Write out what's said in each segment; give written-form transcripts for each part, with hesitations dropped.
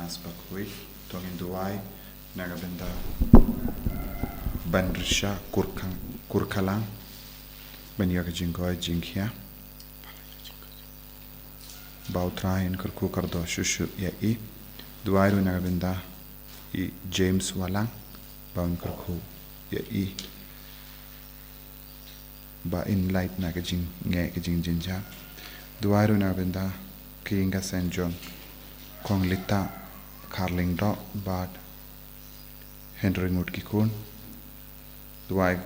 nas Bakhuid tongin duai nagabenda bandrisha kurkalang baniya kajingkoi jingkhia bautrain kurku kardo shushu ya I duai ru nagabenda I James walang baun kurku ya I ba in light na kajing nge kajing jinja duai ru nagabenda Kinga St. John Kong Lita Carling Do Bad Henry Mutkikun Duai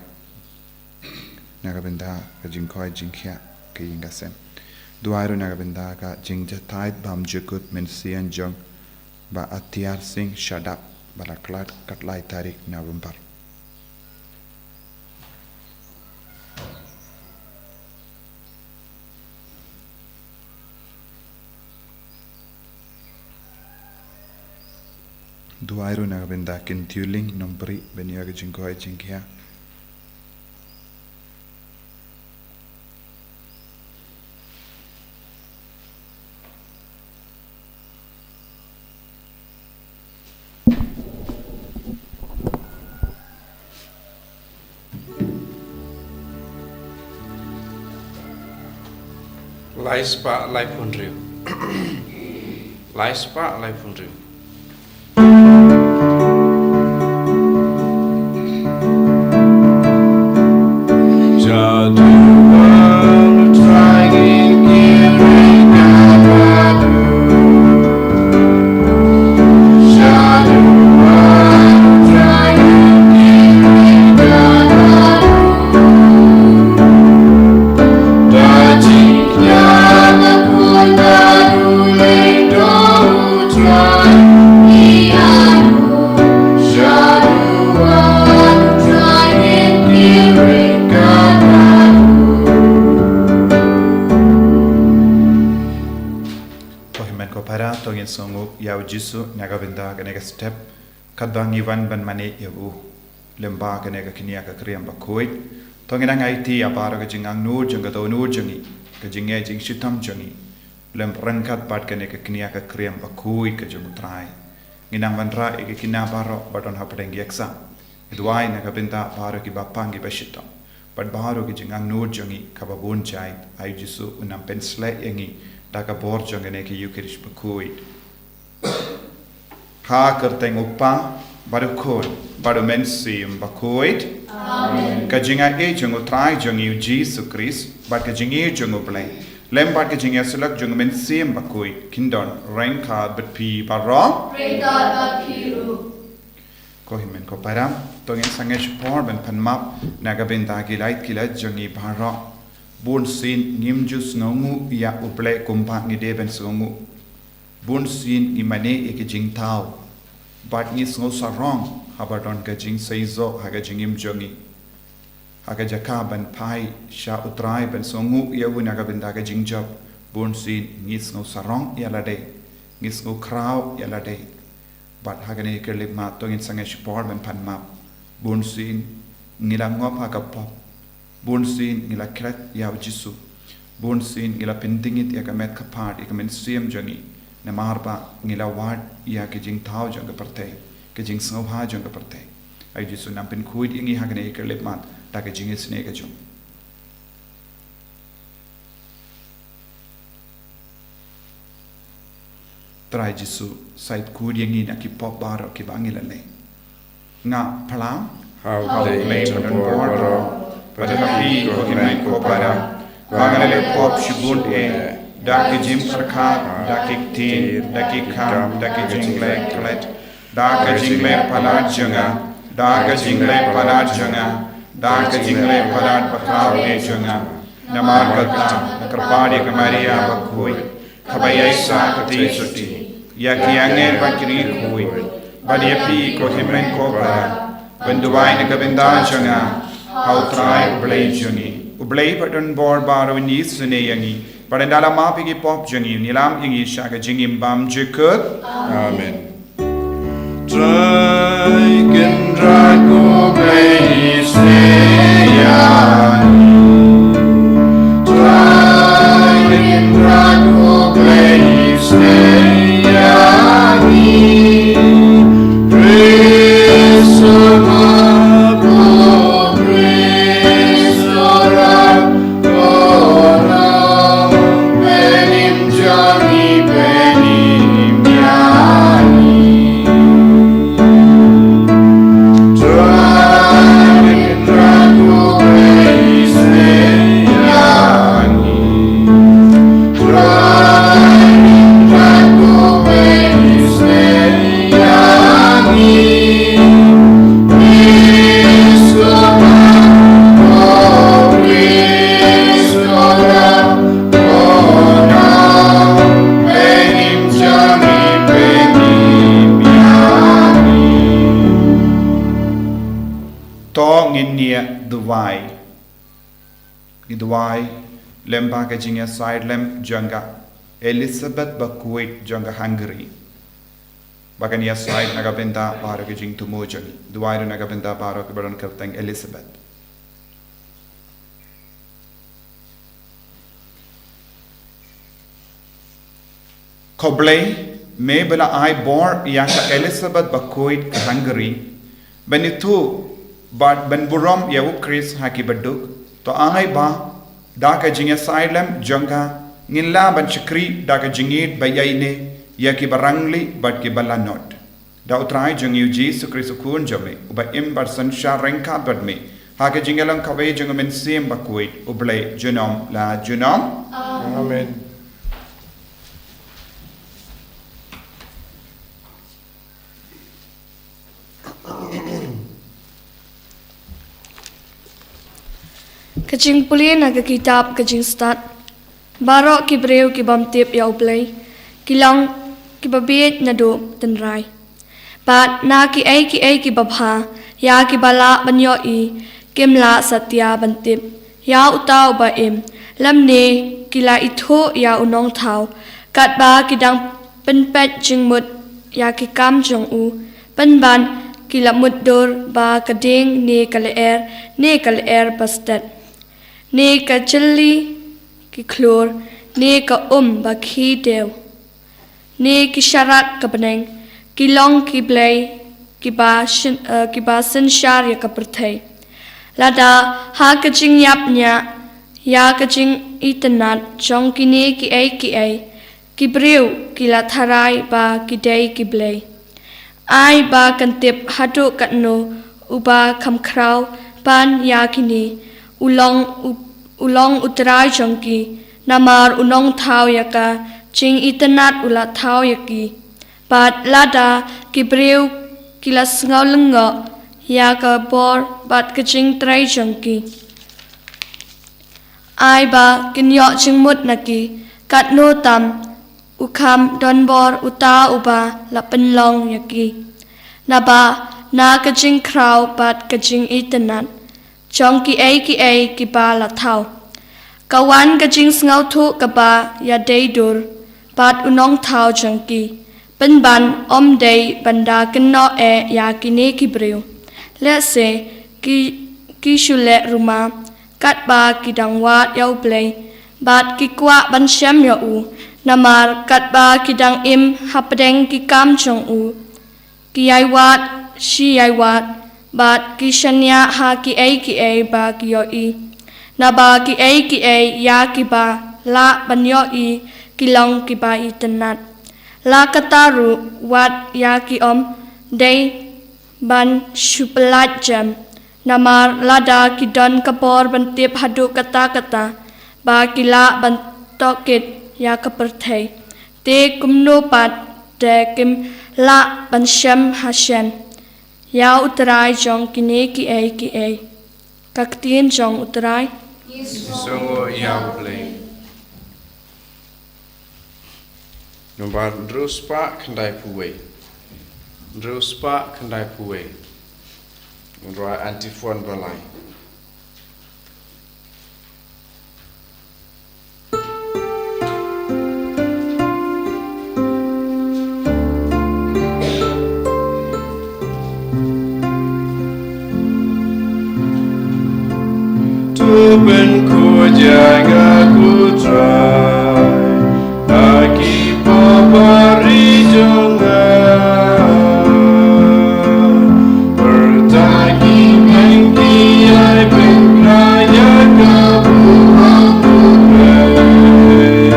Nagabenda ka Jinkoi Jinkia Kinga St. Duai Ru Nagabenda ka Jingja Tide Bam Jukut Min Sian Jong Ba Atiar Singh Shadap Balaklat Katlai Tarik November Duai ru nagabenda kintuling nombri beniya ka jingkoi jingkia Laispa lai punriu Laispa lai punriu Jisu nagabenda kanega step kadbangi van ban mane yabu lemba kanega kinia ka kriam Bakhuid tongina ngai ti apara ka jingang nur janga to nur jangi ka jinge jing shitam jangi lem rangkat pat kanega kinia ka kriam Bakhuid ka jungu trai nginang vanra e kina baro badon hapdeng yaksa idwai nagabenda baro ki bapangi bashitam but baro ki jingang nur jangi ka babun chai ai Jisu unam pensle yangi daga bor jangane ki yukirish Bakhuid Ha kerteng upa baru kon baru mensim Bakhuid kajinga e jungu trai jungu Jesus Christ bat kajingi jungu play lem bat kajinga sulak jungu mensim Bakhuid kindon rain card but pi barong ko himen ko param tongin sangesh por ben panmap nagabenda gilait kilat jungi baro bun sin nimjus ngongu ya uple kumpa ngide ben songu bun sin imane ek jing tau but ni sngo sarong habadon ka jing seizo haga jingim jongi haga jakaban pai sha utrai ben songu yawuna ka benda ka jing job bun sin ni sngo sarong yalade ni sngo kraw yalade but haga ne kelip ma tongin sange support ben pan map bun sin ngila ngop haga pop bun sin ngila kret yaw Jisu bun sin ngila pendingit ya ka met ka part ik men sim jongi na marba ngila ward ya ke jing thau jang perte ke jing sngha jang perte ai Jisu nam pen khuid ingi hagne ke lepmat ta ke jing isne ke jong trai Jisu sait khuid ingi na ki pop baro ki bangila le nga phalam how they made a border pada nabi ko hinai ko para bangale pop shibun e Daki jim sarkha, daki tin, daki kam, daki jingle klet, daki jingle palat janga, daki jingle palat janga, daki jingle palat bakaw ne janga, namar kata, nakarpadi ka Maria Bakhuid, kabayay sa kati suti, yakiyangen bakiri khuid, badiyapi ko himren ko para, benduway na kabenda janga, hautray ublay jungi, ublay padon bor baro nis sune yangi, pada dalam mapi ki pop jengi nilam ingi shaka jingim bam jekut Amen. Try can drag go play Try can drag go play Idwai lemba ka jinga side lem janga Elizabeth Bakhuid janga Hungary. Bakan ya side nagabenta para ka jing tumujang. Idwai nagabenta para ka baron kerteng Elizabeth. Koblay may bala ay bor yaka Elizabeth Bakhuid ka Hungary. Benitu but ben burom yawu Chris haki baduk to ay ba daka jinga silem janga ngilla ban chikri daka jingit bayayne yaki barangli but ki balanot da utrai jungi Jesus Christ kun jame uba imbarsan sharengka badme haka jingalang kawe junga men sim Bakhuid ublay junom la junom Amen. Kajing pulin aga kitab kajing start barok ki breu ki bam tip ya uplay kilang ki babet na do tenrai pat na ki ai ki babha ya ki bala banyo I kimla satya bantip ya utaw ba im lamne kila itho ya unong thau kat ba ki dang pen pet jing mut ya ki kam jong u pen ban kila mut dor ba kading ne kal er pastat ne ka chilli ki klor ne ka ba khi dew ne ki sharat ka beneng ki long ki blay ki ba sin shar ya ka perthai lada ha ka jing yap nya ya ka jing itanat chong ki ne ki ai ki breu ki la tharai ba ki dei ki blay ai ba kan tip hatu kat no uba kham khrau pan ya ki ni ulong utrai jongki namar unong thau yaka ching itanat ula thau yaki pat lada ki breu kilas ngaulunga yaka bor bat kaching trai jongki ai ba kinyo chingmut naki kat no tam ukham donbor uta uba lapenlong yaki naba na kaching krau bat kaching itanat chong ki ai ki ba la thau kawan ka jing ngau thu ka ba ya dei dur pat unong thau chong ki pen ban om dei banda kinno ya ki ne ki breu le se ki shule ruma kat ba ki dang wat yau play bat ki kwa ban sham ya u namar kat ba ki dang im hapdeng ki kam chong u ki ai wat shi ai wat bat ki shanya ha ki ai ba ki yo I na ba ki ai ya ki ba la ban yo I ki long ki ba itanat la kataru wat ya ki dei ban shupalat jam namar lada ki don kapor ban tip hadu kata ba ki la ban tokit ya ka perthai te kumno pat de kim la ban sham hashan ya utrai jong kine ki ai kaktien jong utrai Songo ya play. Nomor druspa kendai puwe. Druspa kendai puwe. Menurut antifon balai. Ben ku jaga ku try Aki papari jangan Bertagi mengki ai pengraya kabuang kurai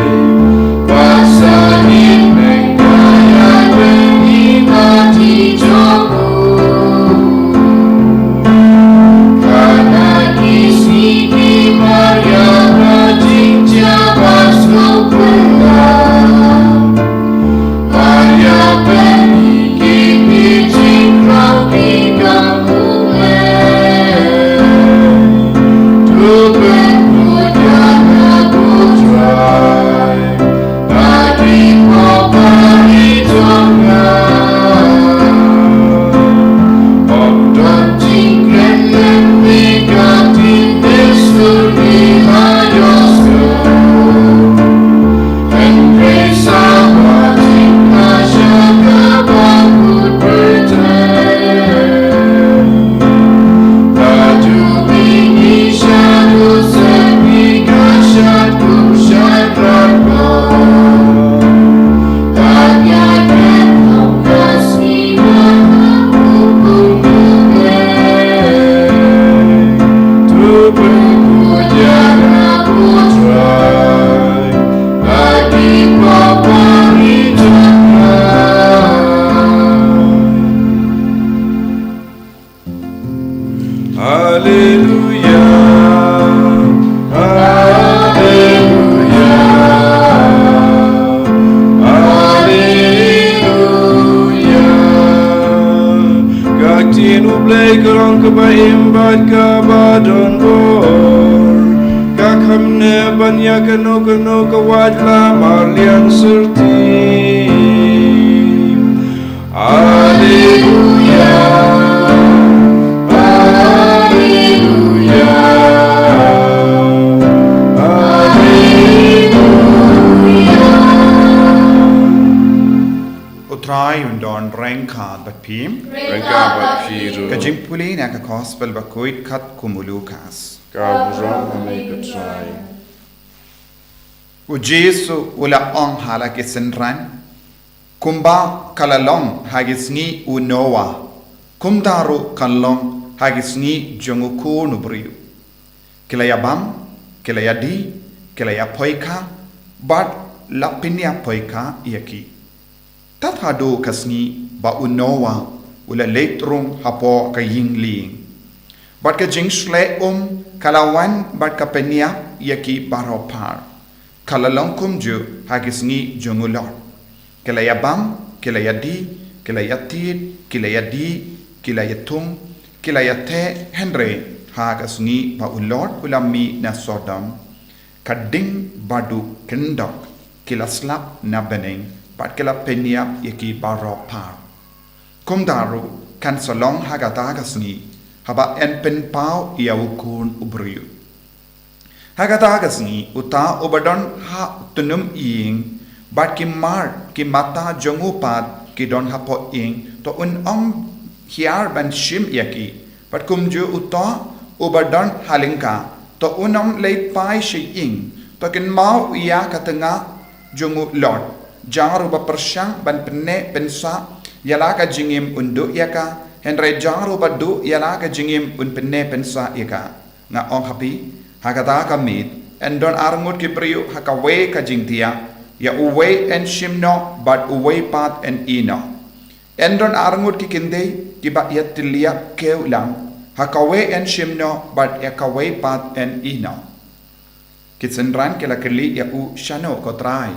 Pasahin pengraya pengimati jomu Karena kisi Maria Rajin Java banyak keno kewajlah malian serti. Haleluya, haleluya, haleluya. Utrai undon rengka bapim. Rengka bapiru. Kajimpuli naka gospel Bakhuid kat kumulukas. Kaburang kami ketrai. Ujesu ula ong halaki senran. Kumba kalalong hagisngi unowa. Kumdaru kalong hagisngi jonguku nubriu. Kilaya bam, kilaya di, kilaya poika, bat lapinya poika iaki. Tathado kasngi ba unowa ula leitrung hapo kaying ling. Bat ka jingsle kalawan bat ka penya iaki baropar. Kalalong kumju hagisngi jongulot. Kilaya bam, kilaya di, kilaya tid, kilaya di, kilaya tung, kilaya te Henry hagasngi ba ulot ulami na Sodom. Kading badu kendok kilaslap na beneng bat kila penya yaki baropar. Kumdaru kan solong hagatagasngi haba en pen pau iawukun ubriu. Hagatagasngi uta ubadon ha tunum ing bat ki mar ki mata jongupat ki don hapo ing to ong hiar ban shim yaki bat kumju uta ubadon halingka to unom leit pai shi ing to kin mau ia katanga jongu lord jaru ba persyang ban penne pensa yala ka jingim undu yaka henre jaru ba du yala ka jingim un penne pensa yaka nga ong hapi hakata kamit endon arngut ki priu hakawe ka jingtia ya uwe en shimno but uwe pat en ino endon arngut ki kinde ki ba yatilia keulang hakawe en shimno but ya kawe pat en ino kitsenran kela keli ya u shano kotrai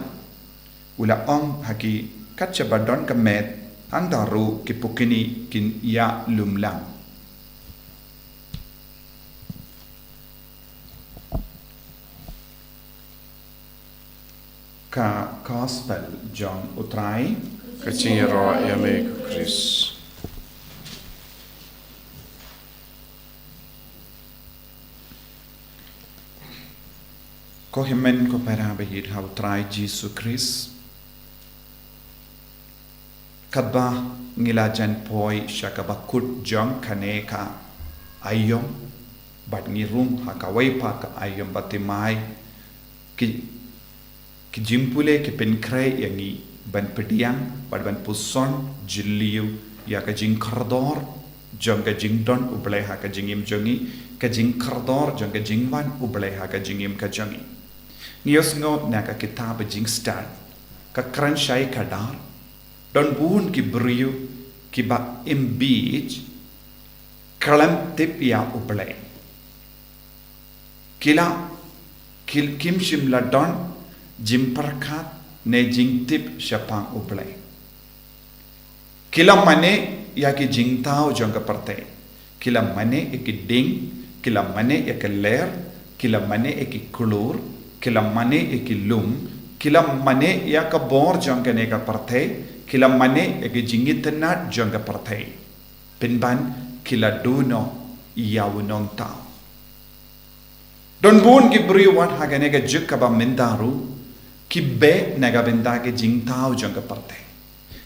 ula ong haki katcha badon kamet ang daru ki pukini kin ya lumlang ka gospel John utrai Kaciro yame Chris. ko himen ko para bahid ha utrai Jesus Christ kaba ngilajan poi shakaba kut John kaneka ayom bat ngirum hakawai pa ka ayom batimai ki jimpule ki penkrai yangi ban pediang ban puson jiliu ya ka jing kardor jong ka jing don uble ha ka jingim jongi ka jing kardor jong ka jingwan uble ha ka jingim ka jongi nios ngo na ka kitab jing start ka kran shai kadar don bun ki briu ki ba imbij kalam tip ya uble kila kim shimla don jim perkat ne jing tip syapang uble kila mane ya ki jing tau jong ka parte kila mane ki ding kila mane ki ler kila mane ki kulur kila mane ki lum kila mane ya ka bor jong ka ne ka parte kila mane ki jingitnat jong ka parte pinban kila duno ya unong tau don bun ki briwan hagane ka juk ka ba mendaru ki be naga benda ke jing tau jong ka parte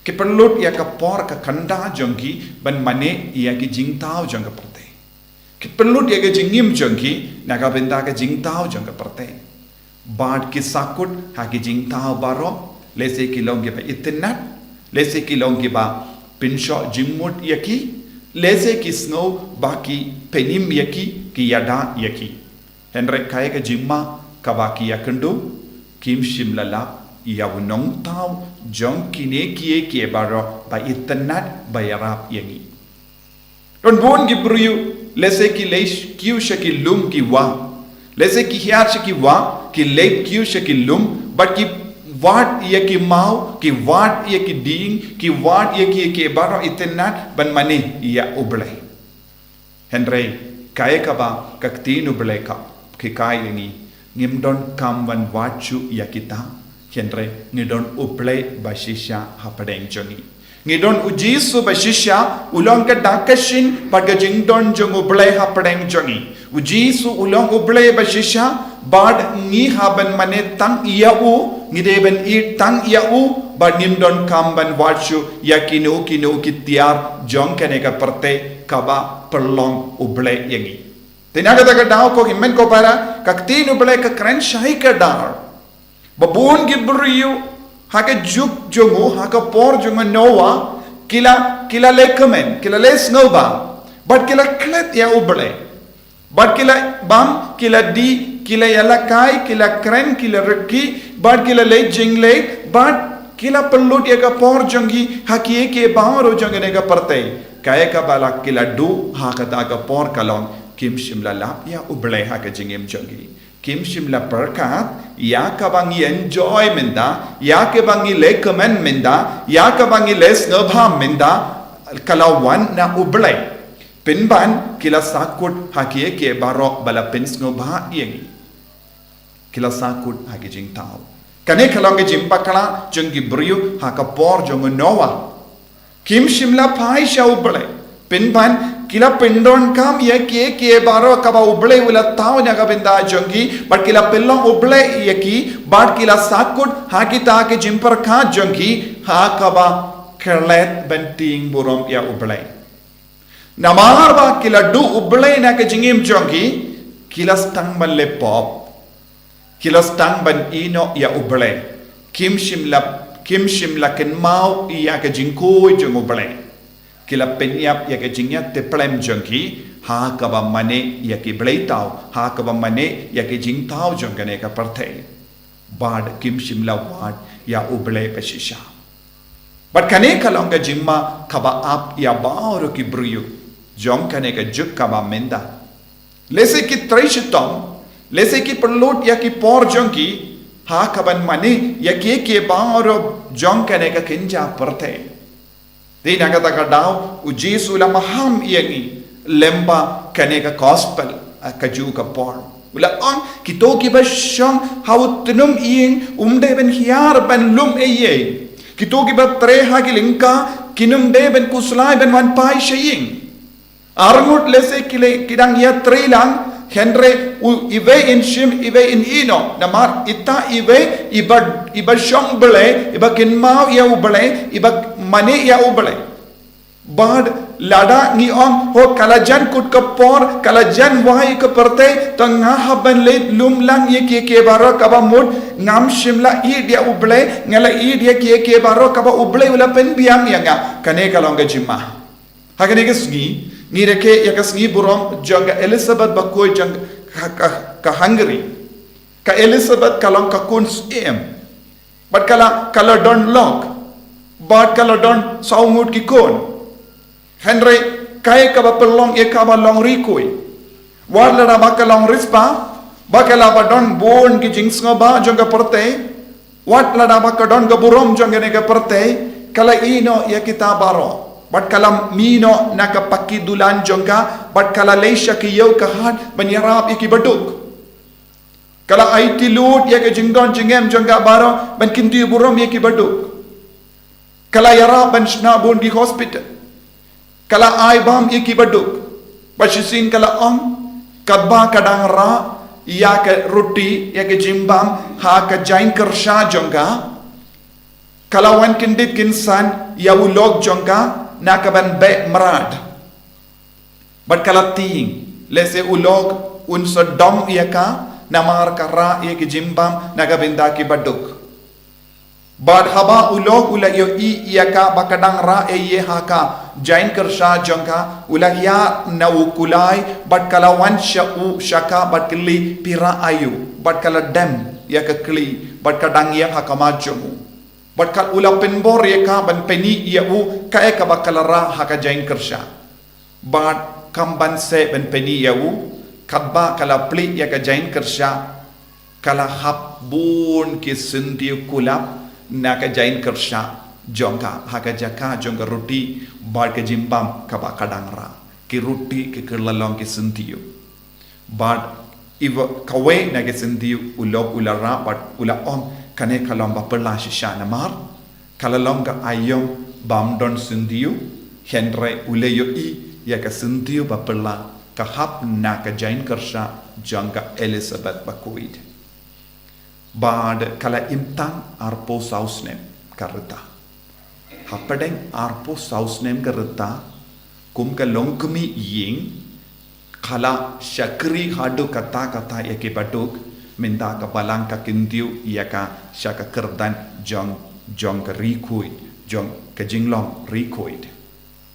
ki perlut ya ka por ka khanda jong ki ban mane ya ki jing tau jong ka parte ki perlut ya ke jingim jong ki naga benda ke jing tau jong ka parte bad ki sakut ha ki jing tau baro lese ki long ki ba itnat lese ki long ki ba pinsho jingmut yaki lese ki snow baki penim yaki ki yada yaki henre kai ka jingma ka baki yakendu kim shimlala ya unong tau jong kine kie baro ba itnat bayarap yangi don bon gi briu lese ki leish kiu shaki lum ki wa lese ki hiar shaki wa ki leit kiu shaki lum but ki wat ye ki mau ki wat ye ki ding ki wat ye ki baro itnat ban mane ya uble henry kai ka ba kaktin uble ka ki kai yangi ngimdon kamban wachu ya kita henre ngidon uple bashisha hapadeng jongi ngidon ujisu bashisha ulong ka dakashin pagajingdon jong uble hapadeng jongi ujisu ulong uble bashisha bad ngi haban mane tang iau ngideben i tang iau bad ngimdon kamban wachu ya kinu kitiar jong kaneka perte kaba perlong uble yangi tinaga daga daw ko himmen ko para kaktin uble ka kren shahi ka dar babun gibriu haka juk jongo haka por jongo noa kila lekamen kila les ngova but kila klet ya uble but kila bam kila di kila yalakai kila kren kila reki but kila le jingle but kila pellut ya ka por jongi haki ke bawro jongene ka parte kaya ka bala kila du haka ta ka por kalong kim shimla lap ya uble haka jingim jongi kim shimla perkat ya ka bangi enjoy menda ya ka bangi lekamen menda ya ka bangi les ngabha menda kalawan na uble pinban kila sakut haki ke baro bala pins ngabha yengi kila sakut haki jing tau kane kalong jim pakala jongi brio haka por jongo noa kim shimla pai sha uble pinban kila pendon kam ye ke baro kaba uble ula tau nya kabinda jongi but kila pellong uble ye ki but kila sakut hakita ke jimpar kha jongi ha kaba kerlet benting burom ya uble namar ba kila du uble na ke jingim jongi kila stang ban le pop kila stang ban ino ya uble kim shimla ken mau ya ke jingkoi jong uble kila penyap ya ke jingya te plem jongki ha kaba mane ya ke bleitau ha kaba mane ya ke jingtau jongane ka parthe bad kim shimla wad ya uble peshisha but kane kalonga jimma kaba ap ya bauro ki brio jong kane ka juk kaba menda lese ki trishitom lese ki perlut ya ki por jongki ha kaban mane ya ke bauro jong kane ka kinja parthe di nagata ka daw ujisu la maham yangi lemba kaneka gospel kaju ka por ula on kito ki bashang hautunum ing umde ben hiar ben lum eye kito ki ba tre ha ki lingka kinum de ben kuslai ben wan pai shaying arngut lese kile kidang ya tre lang henre ive in shim ive in ino namar ita ive iba shong bele iba kinmau ya ubele iba mane ya ubele bad lada ni om ho kalajan kut kapor kalajan wai ke perte tengah haban le lumlang ye ke baro kaba mud ngam shimla i dia ubele ngala i dia ke baro kaba ubele ula pen biang yanga kane kalonga jimma hagane ke sngi ni reke ya kasngi burom janga Elizabeth Bakhuid jang ka Hungary ka Elizabeth kalong ka kuns but kala don lock but kala don saumut ki kon Henry kai ka ba pelong e ka ba long rikoi wala ra ba kalong rispa ba kala ba don bon ki jings ba janga perte wat la da ba ka don ga burom janga ne ga perte kala ino ya kita baro but kala mino nakapakidulan jongka but kala leisha ki yau kahat banyarap iki baduk kala ai tilut ya ke jingdon jingem jongka baro ban kinti burom ya ki baduk kala yara ban shna bon di hospital kala ai bam ya ki baduk bashisin kala om kabba kadang ra ya ke roti ya ke jimbam ha ka jain kersha jongka kala wan kindit kinsan ya ulog jongka nakaban be marad but kalating lese ulog unsa dom yaka namar kara ye ki jimbam nagabinda ki baduk bad haba ulog ula yo i yaka bakadang ra e ye haka jain kersha jongka ula ya na ukulai but kalawan shau shaka but kli pira ayu but kala dem yaka kli but kadang ya hakama jomu but kal ula penbor ye ka ban peni ye u ka e ka bakalara ha ka jain kersha but kamban se ban peni ye u kabba kala pli ye ka jain kersha kala hap bun ki sindi kulap na ka jain kersha jongka ha ka jaka jongka roti bar ka jimbam ka ba kadang ra ki roti ki kerlalong ki sindi but Iwa kawe na kesendiu ulok ulara bat ula om kane kalom ba perla shisha namar kalalom ka ayom bam don sendiu henre ule yo I ya ka sendiu ba perla ka hap na ka jain kersha jangka Elizabeth Bakhuid bad kala imtang arpo sausnem kareta hapadeng arpo sausnem kareta kum ka longkumi ying kala syakri hadu kata-kata yake baduk minta ka balang ka kintiu yaka syaka kerdan jong ka rikuid jong ka jinglong rikuid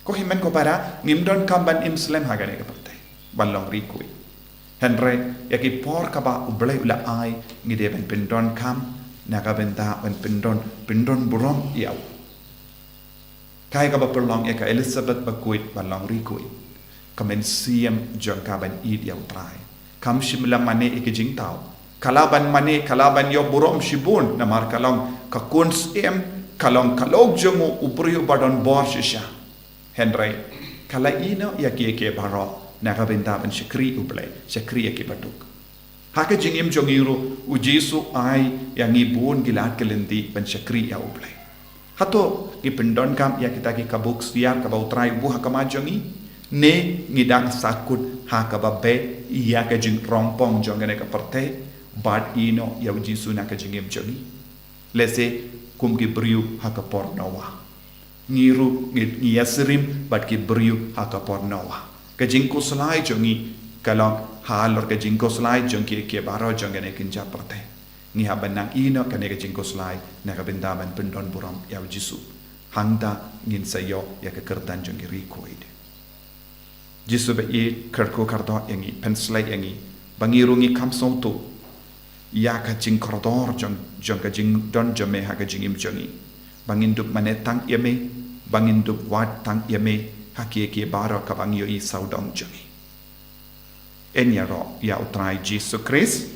ko himen ko para ngimdon kamban imslem hagane ka pate balong rikuid henre yake por ka ba ublai ula ai ngide ben pindon kam naga benta ben pindon burom yaw kai ka ba perlong yaka Elizabeth Bakhuid balong rikuid kamen siam jong kaban id yaw trai kam shimla mane ikijing tau kalaban mane kalaban yo burom shibun namar kalong kakun sim kalong kalog jongu upriyo badon bor shisha henry kala ino yaki baro nakabenta ban shikri uble shikri yaki batuk haka jingim jongiru ujisu ai yang ibun gilat kelendi ban shikri ya uble hato gipendon kam ya kita ki kabuk siar kabau trai buha kamajongi ne ngidang sakut hakababe iya ka jing rompong jongane ka parte bad ino ya ujisu na ka jingim jongi lese kum ki briu haka pornawa ngiru ngiyasrim bad ki briu haka pornawa ka jing ko slai jongi kalong halor ka jing ko slai jongi ke baro jongane kinja parte ngi habanang ino ka ne ka jing ko slai na ka bendaban pendon buram ya ujisu hangda ngin sayo ya ka kerdan jongi rikoid Jisu be I kerko kardo yangi penslai yangi bangirungi kamsong tu ya ka jing koridor jong ka jing don jome ha ka jingim jongi bangindup mane tang yame bangindup wat tang yame hakie ke baro ka bangyo I saudong jongi enya ro ya utrai Jisu Christ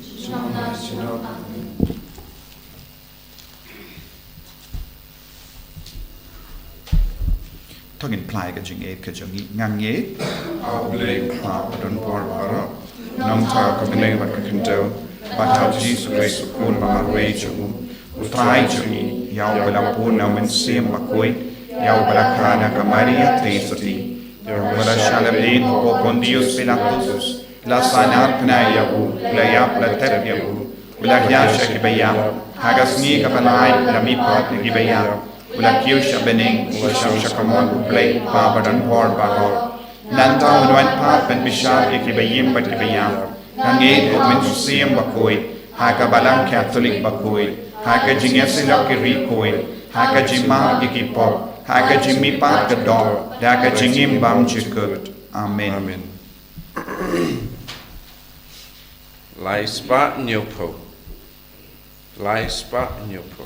Thohdieng plai ka jing ka jongi ngange Ablay pa padon por para nong ta ka benay wat ka kendo batau Jesus Christ kun mamarwe jongu utrai jongi yau bala pun na men sim bakoi yau bala kana ka Maria tesoti wala shalabin ko Pontius Pilatus la sanar pna yabu la yap la tep yabu wala yasha ki bayam hagasni ka balai la mi pat ki bayam wala kiusha bening wala shamsha kamon play pa badan por barol nanta unwan pa ben bishar ikibayim bat kibayam nange men sim bakoi haka balang Catholic bakoi haka jingesila ki rikoi haka jima ikipop haka jimi pat kedor haka jingim bam chikut amen Amen Lai spa nyopo Lai spa nyopo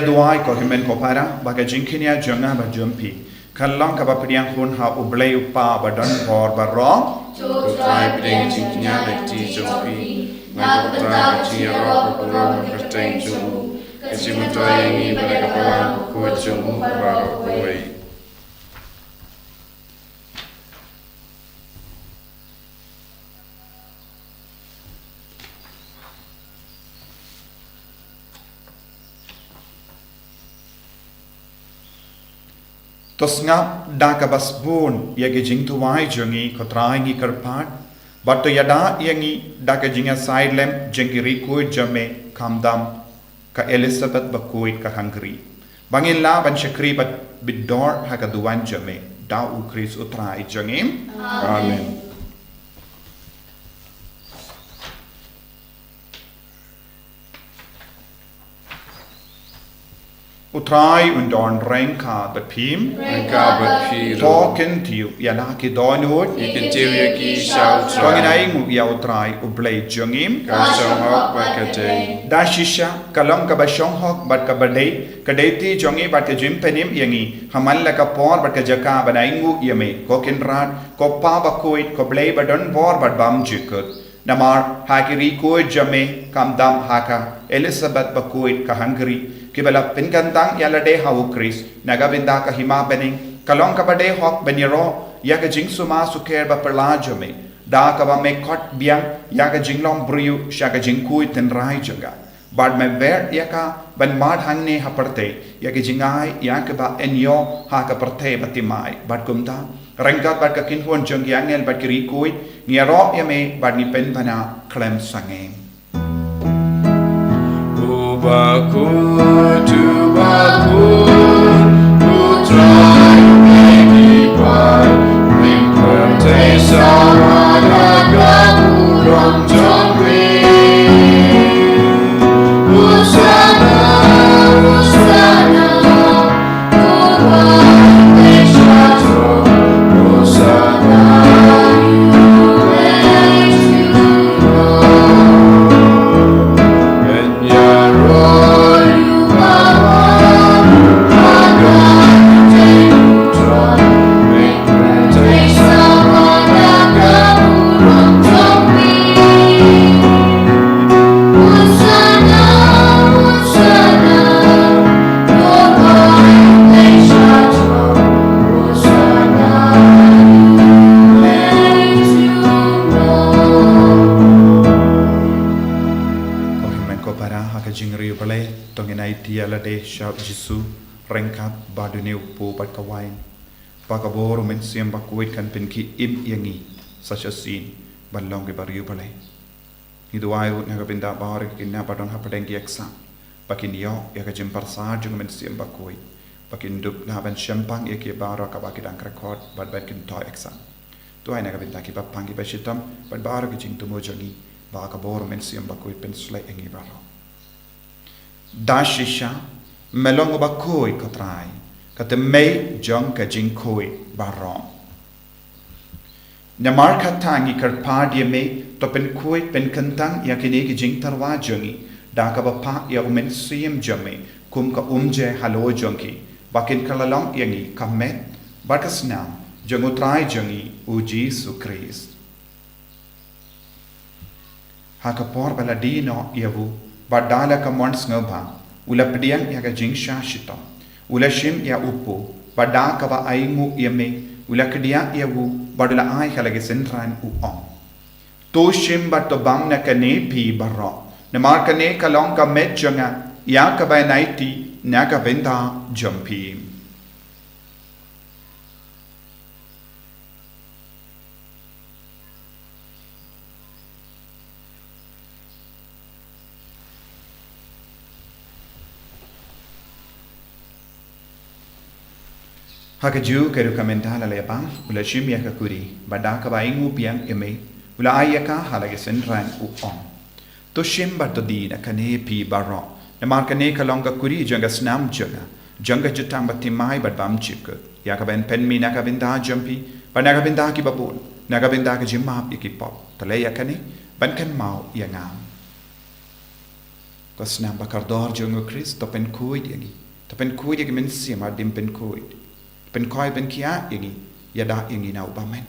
duai ko himen ko para baga jinkinia jonga ba jumpi kallang ka ba pediang hun ha ublei upa badon por barro Try putting it in Kinyala Tijopi, Nagota, Chia, Puro, Pertain Jumu, Kasimutoying, Bagapala, Kuchumu, Away. Tos ngap daka basbun yagi jing tuwai jungi kotrai ngi karpat but to yada yangi daka jinga silem jengi rikui jame kamdam ka Elizabeth Bakhuid ka Hungary bangin la ban shakri bat bidor haka duwan jame da ukris utrai jangim Amen. utrai undorn renka bat pim Gabat Piro. token tiu yana ki donut Ikintiria ki shout Tonginai ngu ya utrai ublay jangim Kasong hok bakate. da shisha kalong ka basyong hok bat ka badai kadeti jongi bat ka jimpenim yangi hamal la ka por bat ka jaka banai ngu yame ko kinrat ko pa Bakhuid ko blay badon bor bat bam jikut namar hakiri ko jame kamdam haka Elizabeth Bakhuid ka Hungary kibala pinkantang yalade hawu Chris nagabinda ka hima bening kalong ka bade hok beniro ya ka jingsuma suker ba perla jame da ka ba me kot biang ya ka jinglong briu sha ka jingkui ten rai jaga bad me ver ya ka ban mad hangne ha parte ya ka jingai ya ka ba enyo ha ka parte batimai bad kumta rengkat bad ka kinhon jong yangel bad kiri kui ngero ya me bad ni pen bana klem sangeng Bakhuid to Bakhuid, who try to make it by implantation on a gun from Jongri. Hosanna, Hosanna, Lord, we shout, Hosanna, you raise you Lord. And Yarrow, you are God, take control, make plantation on a gun from Jongri. Hosanna, Hosanna, Lord, we shout, Hosanna, you raise you Lord. ko himen ko para haka jingri bale tonginai tia la de shout jisu rengkat baduneu po bat kawain pakaboro men siam Bakhuid kan pinki im yangi such a scene balong ke bariu bale hiduai ut naga binda bahar kinna badon hapadeng yaksa pakin yo ya ka jimpar sa jung men siam Bakhuid pakin dup na ban champang ya ke bara ka bakidang record bad bad kin to yaksa tu ai naga binda ki papangi bashitam bad bara ki jing tumo jangi ba ka bor men siam Bakhuid pen slai engi baro da shisha melong Bakhuid kotrai kate mei jong ka jing koi baro namar katangi karpad ye me to pen koi pen kantang ya kini ki jing tarwa jongi da ka ba pa ya umen siam jame kum ka umje halo jongi bakin kalalong yangi kamet barkasnam jongu trai jongi u Jesu Christ haka por baladino yavu badala ka mons ngaba ula pediang ya ka jingsha shito ula shim ya upo badaka ba aingu yame ula kedia yavu badala ai kalage sentran u on to shim bat to bam na kane pi barro na mar kane kalong ka met jonga ya ka ba naiti na ka benda jumpi haka ju ke recommendala le bang ula shimya ka kuri badaka ba ingu piang eme ula ayaka halage sentran u on to shimba to dina kane pi baro na mar kane kalonga kuri janga snam janga jutang batimai bad bam chik ya ka ben pen mi na ka binda jampi banaka binda ki babul na ka binda ka jimap ikipop tale ya kane ban kan mau ya ngam ko snam bakardor jongo Christ to pen kuid yagi to pen kuid yagi men sima dim pen kuid pen koi ben kia yangi yada yangi na ubamen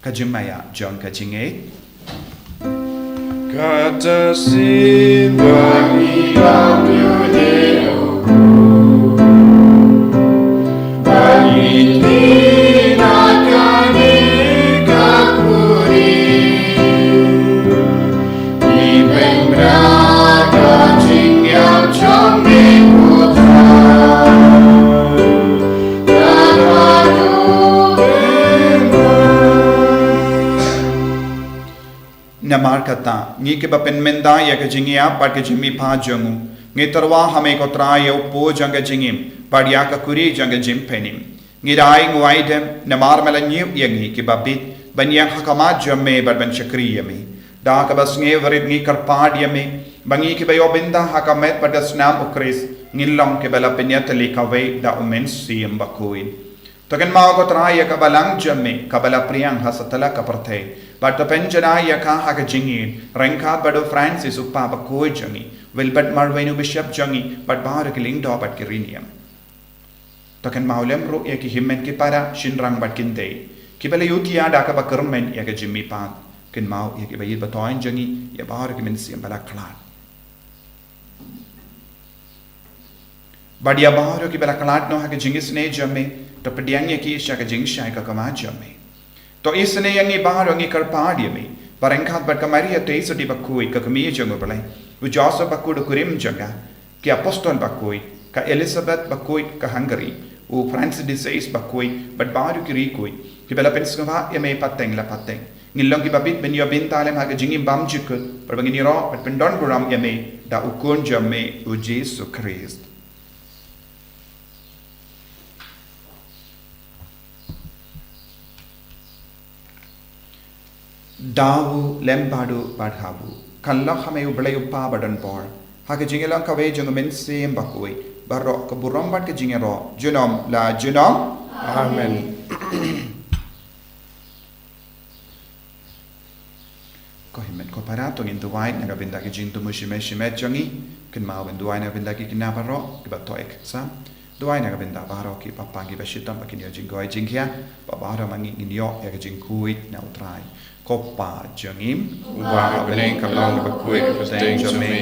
kajimaya John kajinge Kata simbangi audio Bagi kata ngi ke bapen menda ya ke jingia par ke jimi pa jongu ngi tarwa hame ko tra yo po janga jingim par ya ka kuri janga jim penim ngi dai ngwai dem na mar mala nyu yangi ke babit ban yang hakama jamme bar ban chakri yami da ka bas ngi varit ngi kar pad yami bangi ke bayo binda hakamet par das nam ukris ngilong ke bala penyatali ka ve da umen sim Bakhuid Token mau ko traya ka balang jamme ka bala priang hasatala ka parthe but the penjana ya ka ha ka jingin rengka bado Francis uppa Bakhuid jangi wilbert marvenu bishop jangi but bar ke ling do but kirinium token maulem ro ya ki himmen ki para shinrang bat kinde ki bala yutia da ka bakermen ya ka jimmi pa ken mau ya ki bayit batoin jangi ya bar ke men sim bala klan Badia baharo ki bala kalat no ha ka jingis ne jamme Thohdieng ya ki sya ka jing sya ka kama jamme to isne yang ni baharo ngi kar padi me barengkhat bat kamari ya teiso di Bakhuid ka kami jango balai u joso Bakhuid kurim janga ki apostol Bakhuid ka Elizabeth Bakhuid ka Hungary u Francis XVI Bakhuid bat baru ki rikui ki bala penskava ya me pateng la pateng ngilong ki babit ben yo bintalem ha ka jingim bam jikut par bangini ro bat pendon buram ya me da ukun jamme u Jesu Christ Dawu lembadu badhabu kallah hame ublayu pa badan por hake jingelang kawe jungumen sim Bakhuid barok ke burambat ke jingero junom la junom Amen. ko himet ko para to ngin tuwai naga binda ke jing tu mushime shime jangi kin mau ben duai naga binda ki kinabaro ki bato ek sa duai naga binda baro ki papangi bashitam bakin yo jingoi jingia babaro mangi nginyo ya ke jingkuit na utrai Kopa jangim Wa beneng kalong Bakhuid ka Thohdieng jamme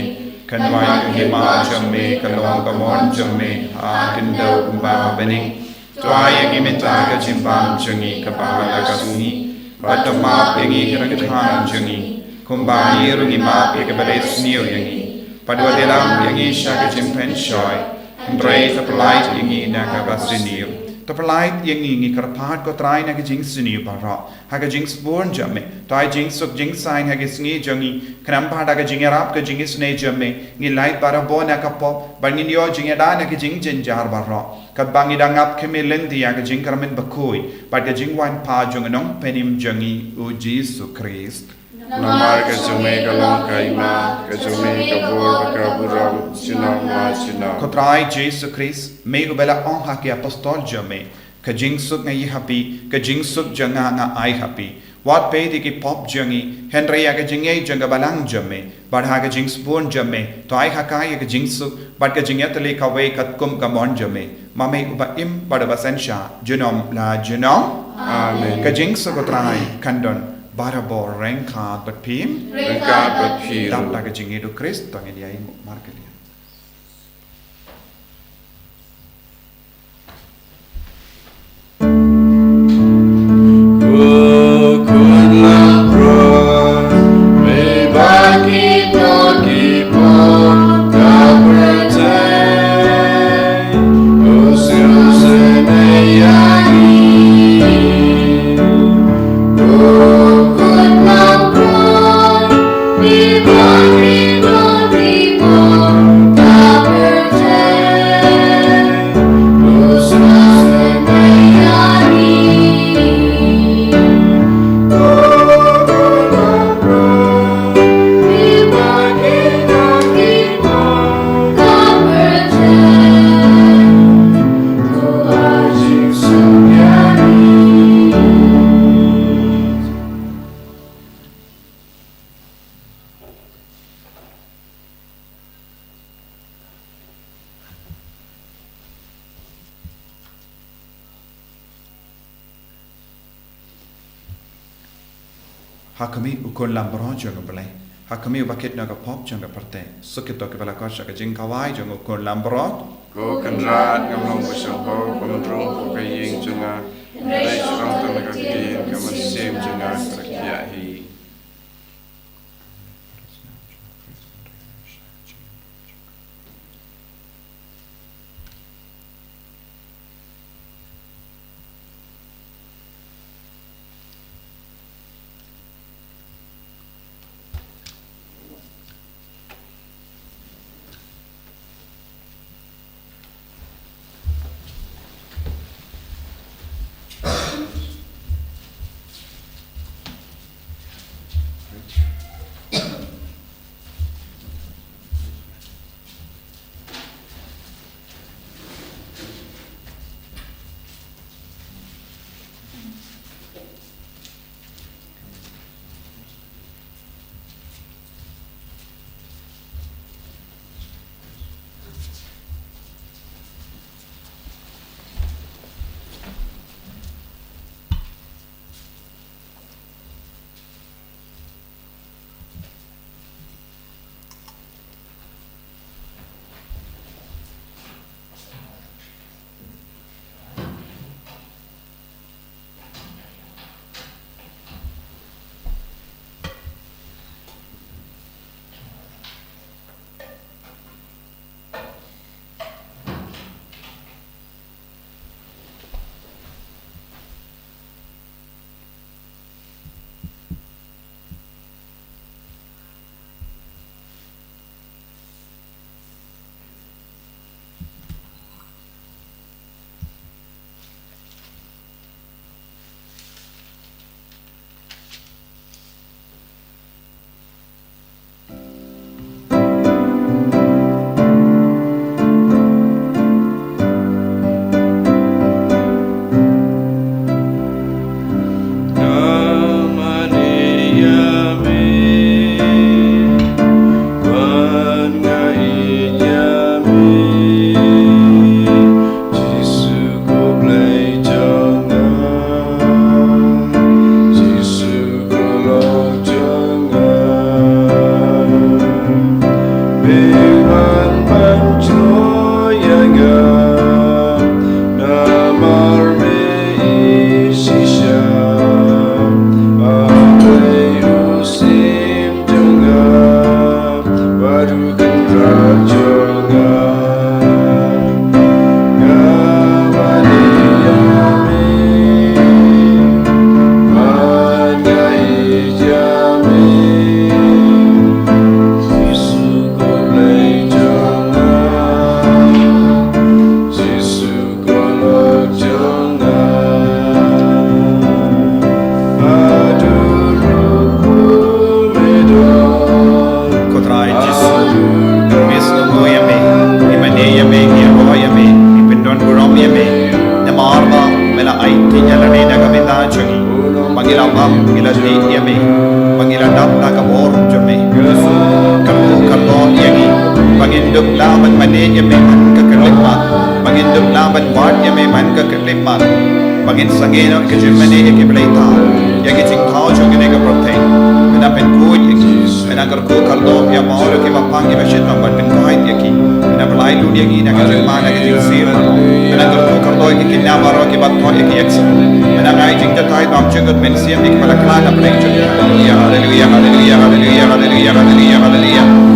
kanwai hima jamme kalong kamon jamme ha kindo kumba beneng tuai ngimita ka jimbam jangi ka bala ka suni batama pengi kirang thang jangi kumba yeru ngima ke bales niu yangi padwa delam yangi sha ka jimpen shoy ndrei ta polite yangi na ka basiniu to polite yangi ngi karpat ko trai na ka jing siniu bara ha ka jing born jamme tai jing suk jing sign ha ka sngi jangi kram pa da ka jing arab ka jing sne jamme ngi light bara bona ka po bangin yo jing da na ka jing jin jar bara ka bangi da ngap ke melendi ya ka jing karmen Bakhuid but ka jing wan pa jung nong penim jangi u Jesu Christ Namar ka jamme kalong ka ima ka jamme ka bor ka buram sinam ma sinam Kotrai Jesu Christ me ubela on ha ke apostol jamme ka jing suk ngai happy ka jing suk janga nga ai happy wat pe di ki pop jangi henry ya ka jingai janga balang jamme bar ha ka jing spoon jamme to ai ha kai ka jing suk bar ka jing yatle ka we kat kum ka mon jamme mame uba im bar ba sensha junom la junom Amen. ka jing suk kotrai kandon barabor rengka bat pim Rengkat berphiru dam ta ka jing edu Christ to ngi ai markelia Hakami ukon lambron jongo balai hakami ubaket naga pop jonga parte sukito ke bala kasha ka jing kawai jongo ukon lambron Ko kanrat ngamong basang ho pamrong ka yeng junga Rai srang to ka kin ka masim junga sakya hi Bangin Sngi no ke jimani ke Lait-ïa ya ke jing thao chung ne ke protein mena pen kuit mena kar ku kaldo ya maor ke bapang ke bashit ma pen kahit ya ki mena balai lu ya gi na ke jing mana ke jing sir mena kar ku kaldo ke kinna maro ke bat thon ke yaksa mena ngai jing ta thai bam chung men siam ke bala klan na play chung hallelujah hallelujah hallelujah hallelujah hallelujah hallelujah hallelujah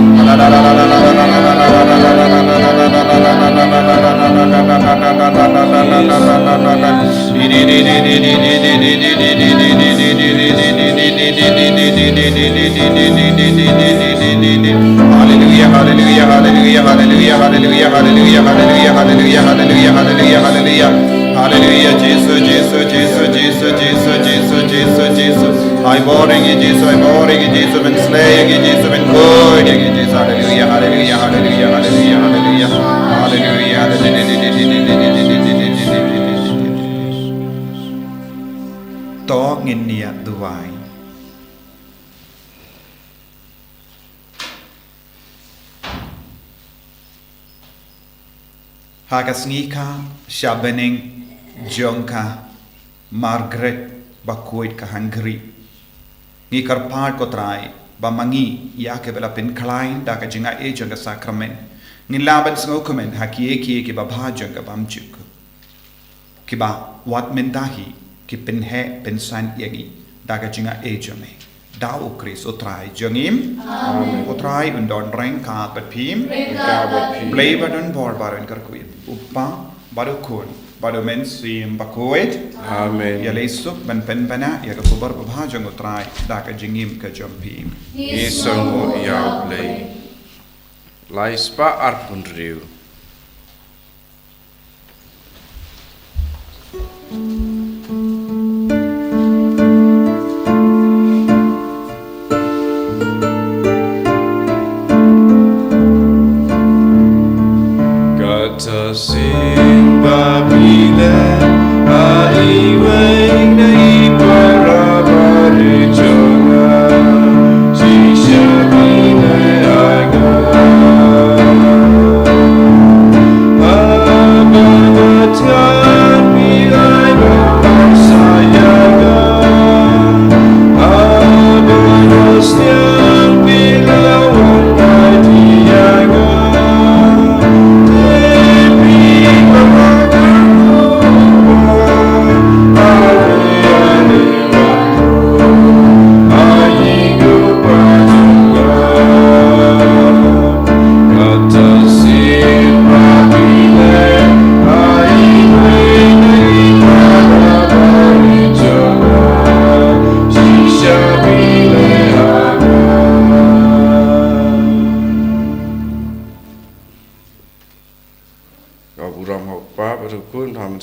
Hallelujah, hallelujah, hallelujah, hallelujah, hallelujah, hallelujah, hallelujah, hallelujah, hallelujah, hallelujah, hallelujah. Hallelujah, Jesus, Jesus, Jesus, Jesus, Jesus, Jesus, Jesus, Jesus. I boring you, Jesus, I boring you, Jesus, and slaying you, Jesus, and good you, Jesus. Hallelujah, hallelujah, hallelujah, hallelujah, hallelujah, hallelujah, hallelujah. Thohdieng niat duai. Sngi Shabening Jongka Margaret Bakhuid ka Hungary ngi karpar ko trai ba mangi ya ke bela pin klein da ka jinga e jonga sacrament ngi laban sngo comment hakie ki ba bha jonga bam chuk ki ba wat men dahi ki pin he pin san yagi da ka jinga e jome da o kris o trai jongim amen o trai undon reng ka pat phim play badon bor baron kar kuit upa baru kun baru men sim Bakhuid amen ya leisup ban pen bana ya ka kubar ba jong o trai da ka jingim ka jompim isongo ya play lai spa arpun riu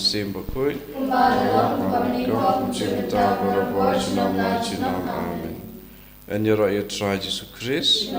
Sim Bakhuid, amen. En je try Jesus Christ.